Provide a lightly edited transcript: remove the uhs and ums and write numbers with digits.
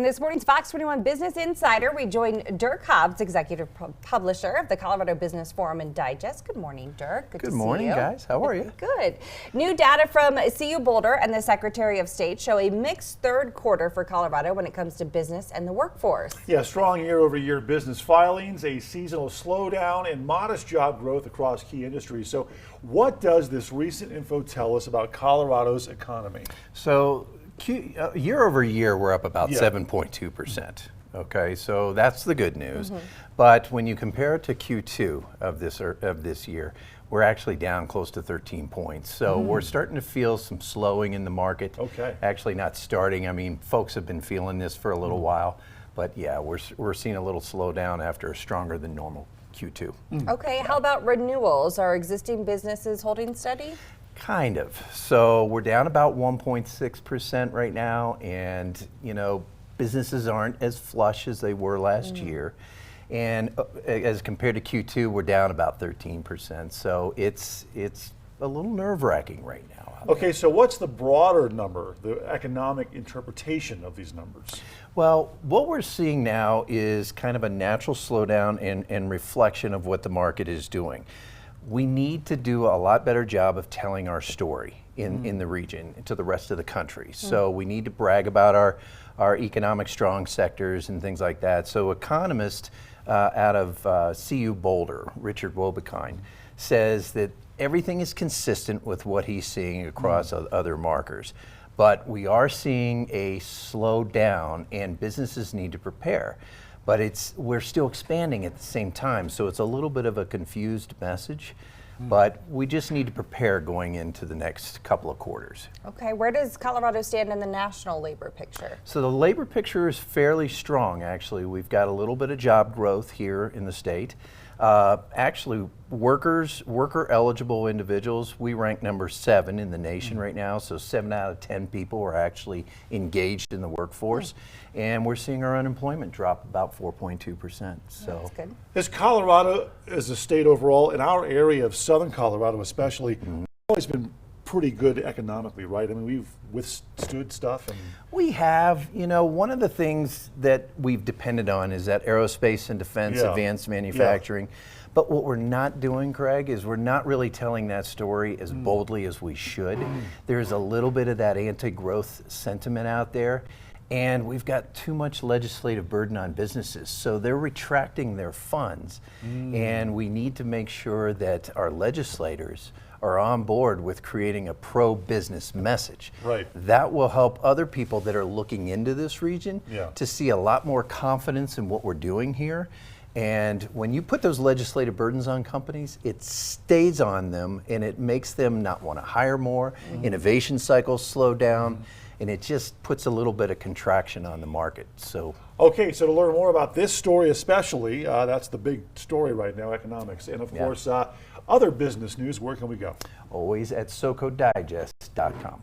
In this morning's Fox 21 Business Insider, we join Dirk Hobbs, executive publisher of the Colorado Business Forum and Digest. Good morning, Dirk. Good morning, guys. How are you? Good. New data from CU Boulder and the Secretary of State show a mixed third quarter for Colorado when it comes to business and the workforce. Yeah, strong year-over-year business filings, a seasonal slowdown, and modest job growth across key industries. So what does this recent info tell us about Colorado's economy? So year over year, we're up about 7.2%. Okay, so that's the good news. But when you compare it to Q2 of this year, we're actually down close to 13 points. So we're starting to feel some slowing in the market. Okay. Actually not starting. I mean, folks have been feeling this for a little while. But yeah, we're seeing a little slowdown after a stronger than normal Q2. Okay, how about renewals? Are existing businesses holding steady? Kind of. So we're down about 1.6% right now, and businesses aren't as flush as they were last year. And as compared to Q2, we're down about 13%. So it's a little nerve-wracking right now. Okay, so what's the broader number, the economic interpretation of these numbers? Well, what we're seeing now is kind of a natural slowdown and reflection of what the market is doing. We need to do a lot better job of telling our story in the region to the rest of the country. So we need to brag about our economic strong sectors and things like that. So economist out of CU Boulder, Richard Wobekind, says that everything is consistent with what he's seeing across other markers. But we are seeing a slowdown, and businesses need to prepare. But we're still expanding at the same time, so it's a little bit of a confused message. But we just need to prepare going into the next couple of quarters. Okay, where does Colorado stand in the national labor picture? So the labor picture is fairly strong, actually. We've got a little bit of job growth here in the state. Actually, worker eligible individuals, we rank number 7 in the nation right now. So 7 out of 10 people are actually engaged in the workforce. And we're seeing our unemployment drop about 4.2%. So that's good. Is Colorado, as a state overall, in our area of southern Colorado especially, always been pretty good economically, right? I mean, we've withstood stuff. And we have. One of the things that we've depended on is that aerospace and defense, advanced manufacturing. But what we're not doing, Craig, is we're not really telling that story as boldly as we should. There's a little bit of that anti-growth sentiment out there. And we've got too much legislative burden on businesses. So they're retracting their funds. And we need to make sure that our legislators are on board with creating a pro-business message. Right. That will help other people that are looking into this region to see a lot more confidence in what we're doing here. And when you put those legislative burdens on companies, it stays on them and it makes them not want to hire more. Innovation cycles slow down. And it just puts a little bit of contraction on the market. So, okay, so to learn more about this story especially, that's the big story right now, economics. And of course, other business news, where can we go? Always at SoCoDigest.com.